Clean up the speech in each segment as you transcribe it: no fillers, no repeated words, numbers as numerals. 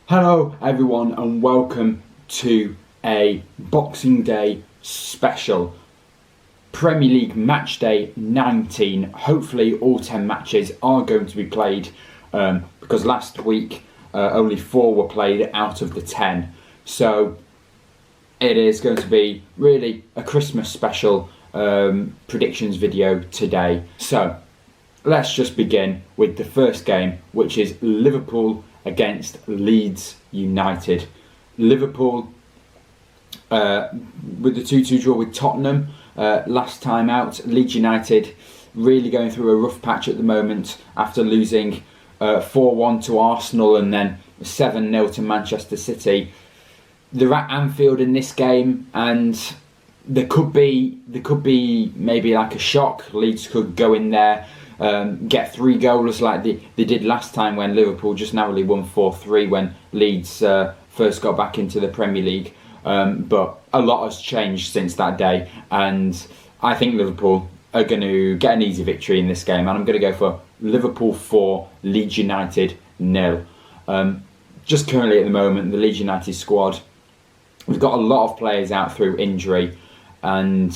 Hello everyone and welcome to a Boxing Day special. Premier League Matchday 19. Hopefully all 10 matches are going to be played because last week only 4 were played out of the 10. So it is going to be really a Christmas special predictions video today. So let's just begin with the first game, which is Liverpool against Leeds United. Liverpool with the 2-2 draw with Tottenham last time out. Leeds United really going through a rough patch at the moment after losing 4-1 to Arsenal and then 7-0 to Manchester City. They're at Anfield in this game and there could be maybe like a shock. Leeds could go in there, get 3 goals like they did last time when Liverpool just narrowly won 4-3 when Leeds first got back into the Premier League. But a lot has changed since that day, and I think Liverpool are going to get an easy victory in this game, and I'm going to go for Liverpool 4, Leeds United 0. Just currently at the moment, the Leeds United squad, we've got a lot of players out through injury, and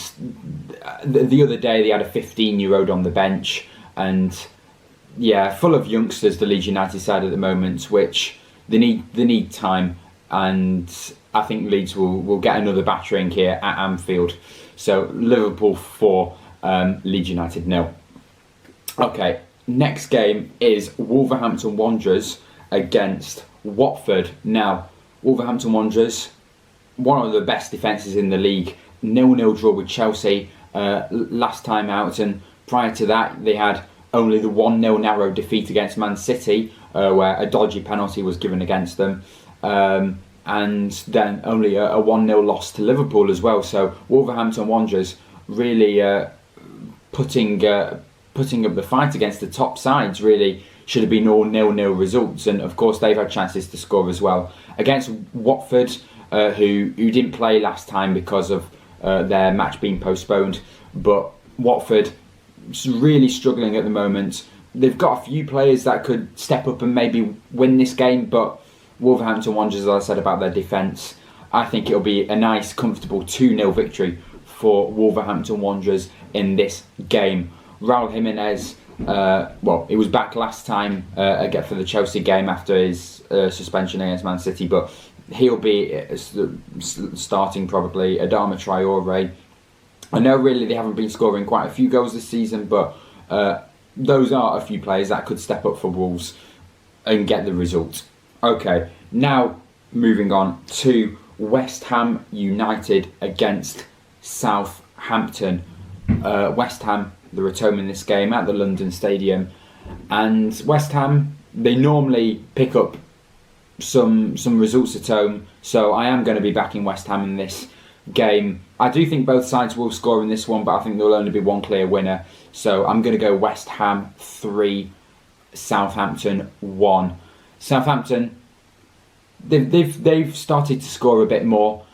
the other day they had a 15-year-old on the bench, and yeah, full of youngsters, the Leeds United side at the moment, which they need time, and I think Leeds will get another battering here at Anfield. So Liverpool 4, Leeds United 0. Okay, next game is Wolverhampton Wanderers against Watford. Now, Wolverhampton Wanderers, one of the best defences in the league, 0-0 draw with Chelsea last time out, and prior to that they had only the 1-0 narrow defeat against Man City, where a dodgy penalty was given against them, and then only a 1-0 loss to Liverpool as well. So Wolverhampton Wanderers really putting up the fight against the top sides. Really should have been all 0-0 results, and of course they've had chances to score as well against Watford, who didn't play last time because of their match being postponed. But Watford really struggling at the moment. They've got a few players that could step up and maybe win this game, but Wolverhampton Wanderers, as I said about their defence, I think it'll be a nice, comfortable 2-0 victory for Wolverhampton Wanderers in this game. Raul Jimenez, he was back last time for the Chelsea game after his suspension against Man City, but he'll be starting probably. Adama Traore. I know really they haven't been scoring quite a few goals this season, but those are a few players that could step up for Wolves and get the result. Okay, now moving on to West Ham United against Southampton. West Ham, they're at home in this game at the London Stadium, and West Ham, they normally pick up some results at home, so I am going to be backing West Ham in this game. I do think both sides will score in this one, but I think there will only be one clear winner, so I'm going to go West Ham 3, Southampton 1. Southampton, they've started to score a bit more.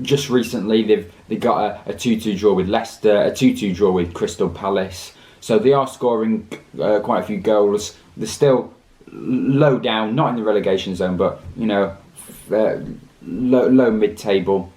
Just recently, they got a 2-2 draw with Leicester, a 2-2 draw with Crystal Palace. So they are scoring quite a few goals. They're still low down, not in the relegation zone, but low mid-table.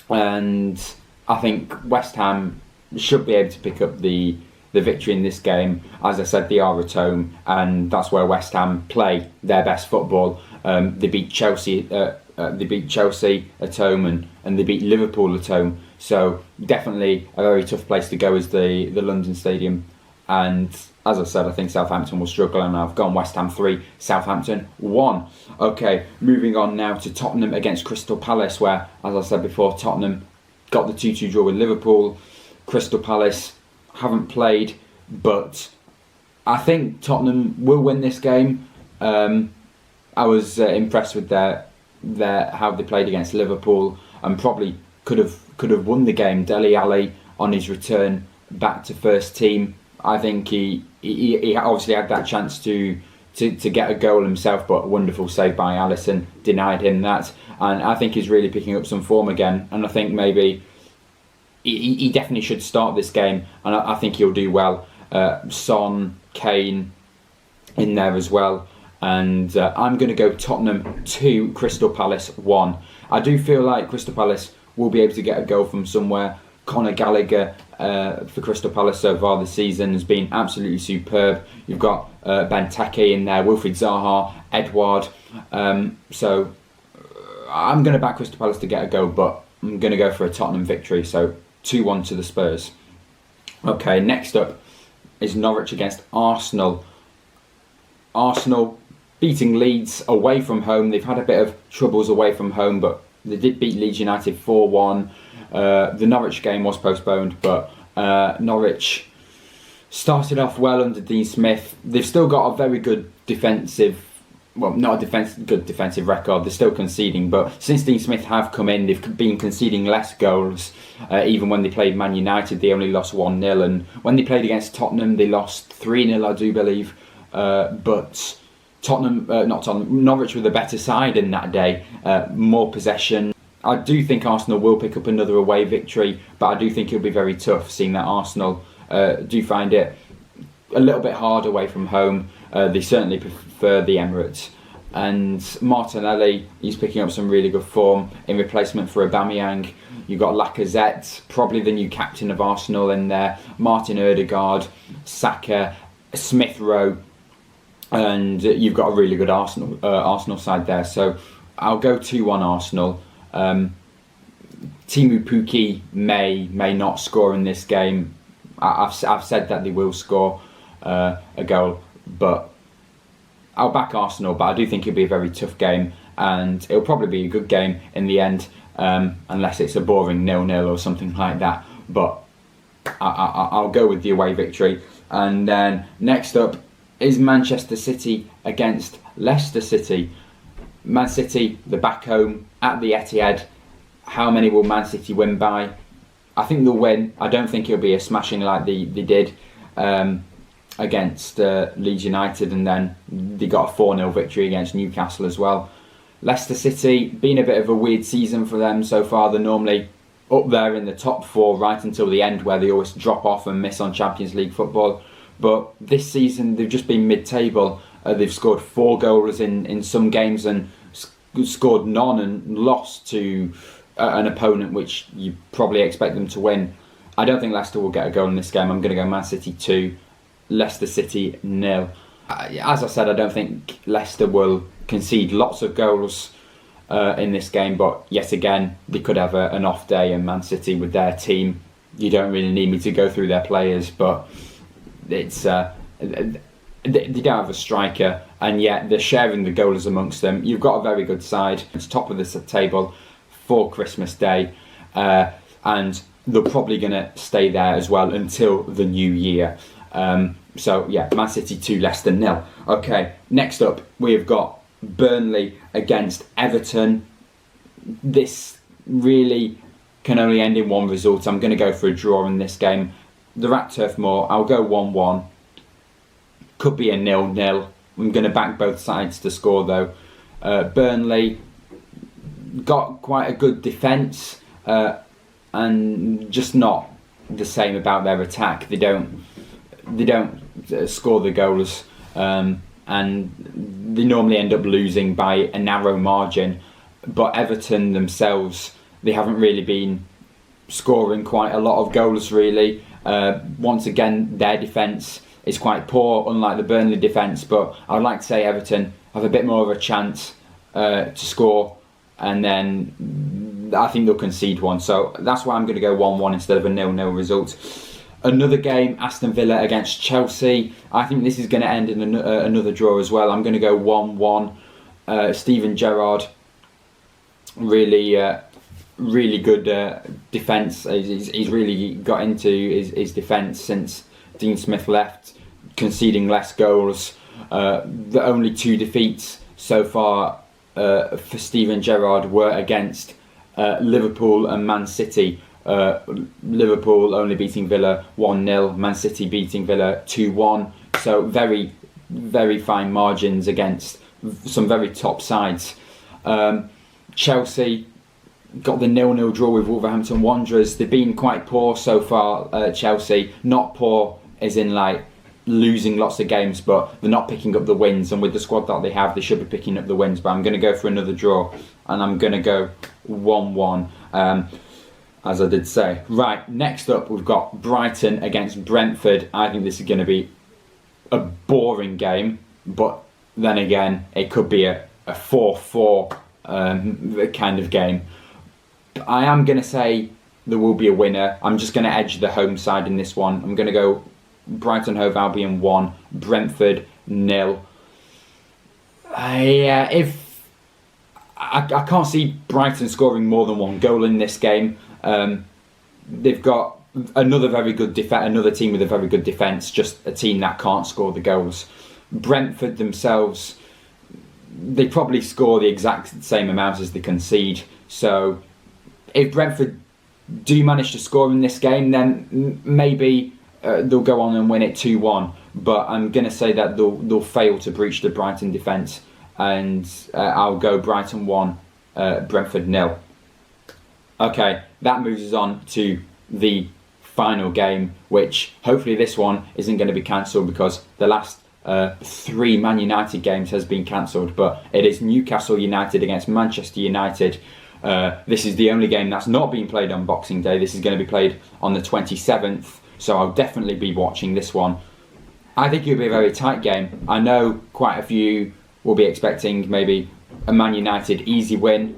And I think West Ham should be able to pick up the victory in this game. As I said, they are at home, and that's where West Ham play their best football. They beat Chelsea. They beat Chelsea at home, and they beat Liverpool at home. So definitely a very tough place to go is the London Stadium. And as I said, I think Southampton will struggle, and I've gone West Ham 3, Southampton 1. Okay, moving on now to Tottenham against Crystal Palace, where, as I said before, Tottenham got the 2-2 draw with Liverpool. Crystal Palace haven't played, but I think Tottenham will win this game. I was impressed with their how they played against Liverpool, and probably could have won the game. Dele Alli on his return back to first team, I think he obviously had that chance to get a goal himself, but a wonderful save by Alisson denied him that, and I think he's really picking up some form again, and I think maybe he definitely should start this game, and I think he'll do well. Son, Kane in there as well, and I'm going to go Tottenham 2, Crystal Palace 1. I do feel like Crystal Palace will be able to get a goal from somewhere. Conor Gallagher for Crystal Palace so far this season has been absolutely superb. You've got Benteke in there, Wilfried Zaha, Edouard. So I'm going to back Crystal Palace to get a goal, but I'm going to go for a Tottenham victory. So 2-1 to the Spurs. Okay, next up is Norwich against Arsenal. Arsenal beating Leeds away from home. They've had a bit of troubles away from home, but they did beat Leeds United 4-1. The Norwich game was postponed, but Norwich started off well under Dean Smith. They've still got a very good defensive, well, not a good defensive record. They're still conceding, but since Dean Smith have come in, they've been conceding less goals. Even when they played Man United, they only lost 1-0, and when they played against Tottenham, they lost 3-0, I do believe. But Norwich were the better side in that day, more possession. I do think Arsenal will pick up another away victory, but I do think it'll be very tough, seeing that Arsenal do find it a little bit hard away from home. They certainly prefer the Emirates. And Martinelli, he's picking up some really good form in replacement for Aubameyang. You've got Lacazette, probably the new captain of Arsenal in there, Martin Ødegaard, Saka, Smith Rowe, and you've got a really good Arsenal side there. So I'll go 2-1 Arsenal. Timu Pukki may not score in this game. I've said that they will score a goal, but I'll back Arsenal. But I do think it'll be a very tough game, and it'll probably be a good game in the end, unless it's a boring 0-0 or something like that. But I'll go with the away victory. And then next up is Manchester City against Leicester City. Man City, they're back home at the Etihad. How many will Man City win by? I think they'll win. I don't think it'll be a smashing like they did against Leeds United, and then they got a 4-0 victory against Newcastle as well. Leicester City, been a bit of a weird season for them so far. They're normally up there in the top 4 right until the end, where they always drop off and miss on Champions League football. But this season they've just been mid-table. They've scored 4 goals in some games and scored none, and lost to an opponent which you probably expect them to win. I don't think Leicester will get a goal in this game. I'm going to go Man City 2, Leicester City 0. As I said, I don't think Leicester will concede lots of goals in this game, but yet again they could have an off day, and Man City with their team, you don't really need me to go through their players, but it's they don't have a striker, and yet they're sharing the goals amongst them. You've got a very good side. It's top of the table for Christmas Day, and they're probably going to stay there as well until the new year. So yeah, Man City 2, Leicester 0. Okay, next up we've got Burnley against Everton. This really can only end in one result. I'm going to go for a draw in this game. They're at Turf Moor. I'll go 1-1. Could be a 0-0. I'm going to back both sides to score though. Burnley got quite a good defence, and just not the same about their attack. They don't score the goals, and they normally end up losing by a narrow margin. But Everton themselves, they haven't really been scoring quite a lot of goals really. Once again, their defence is quite poor, unlike the Burnley defence, but I would like to say Everton have a bit more of a chance to score, and then I think they'll concede one. So that's why I'm going to go 1-1 instead of a 0-0 result. Another game, Aston Villa against Chelsea. I think this is going to end in another draw as well. I'm going to go 1-1. Steven Gerrard, really good defence. He's really got into his defence since Dean Smith left, conceding less goals. The only 2 defeats so far for Steven Gerrard were against Liverpool and Man City. Liverpool only beating Villa 1-0, Man City beating Villa 2-1. So very, very fine margins against some very top sides. Chelsea got the 0-0 draw with Wolverhampton Wanderers. They've been quite poor so far, Chelsea. Not poor as in like losing lots of games, but they're not picking up the wins. And with the squad that they have, they should be picking up the wins. But I'm going to go for another draw, and I'm going to go 1-1. As I did say. Right, next up we've got Brighton against Brentford. I think this is going to be a boring game, but then again, it could be a 4-4 kind of game. I am going to say there will be a winner. I'm just going to edge the home side in this one. I'm going to go Brighton Hove Albion 1, Brentford 0. I can't see Brighton scoring more than one goal in this game. They've got another very good another team with a very good defence, just a team that can't score the goals. Brentford themselves, they probably score the exact same amount as they concede. So if Brentford do manage to score in this game, then maybe they'll go on and win it 2-1. But I'm going to say that they'll fail to breach the Brighton defence, and I'll go Brighton 1, Brentford 0. Okay, that moves us on to the final game, which hopefully this one isn't going to be cancelled, because the last 3 Man United games has been cancelled, but it is Newcastle United against Manchester United. This is the only game that's not being played on Boxing Day. This is going to be played on the 27th, so I'll definitely be watching this one. I think it'll be a very tight game. I know quite a few will be expecting maybe a Man United easy win.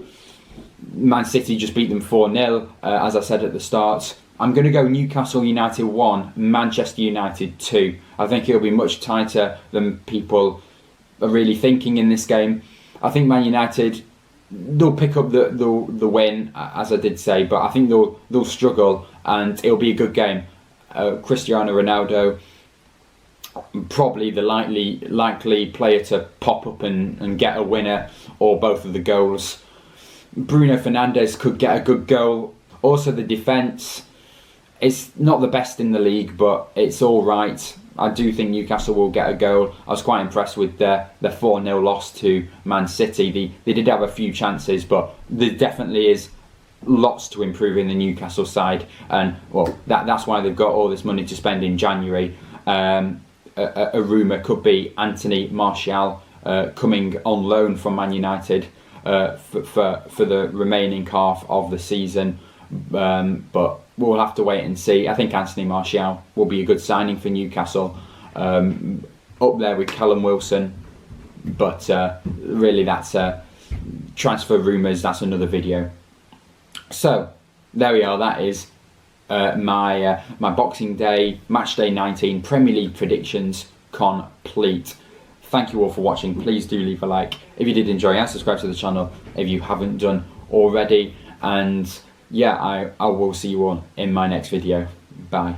Man City just beat them 4-0, as I said at the start. I'm going to go Newcastle United 1, Manchester United 2. I think it'll be much tighter than people are really thinking in this game. I think Man United, they'll pick up the win, as I did say, but I think they'll struggle, and it'll be a good game. Cristiano Ronaldo, probably the likely player to pop up and get a winner or both of the goals. Bruno Fernandes could get a good goal. Also, the defence, it's not the best in the league, but it's all right. I do think Newcastle will get a goal. I was quite impressed with their 4-0 loss to Man City. They did have a few chances, but there definitely is lots to improve in the Newcastle side, and well, that's why they've got all this money to spend in January. A rumour could be Anthony Martial coming on loan from Man United for the remaining half of the season, but we'll have to wait and see. I think Anthony Martial will be a good signing for Newcastle, up there with Callum Wilson, but really that's transfer rumours, that's another video. So there we are, that is my Boxing Day Matchday 19 Premier League predictions complete. Thank you all for watching. Please do leave a like if you did enjoy, and subscribe to the channel if you haven't done already. And yeah, I will see you all in my next video. Bye.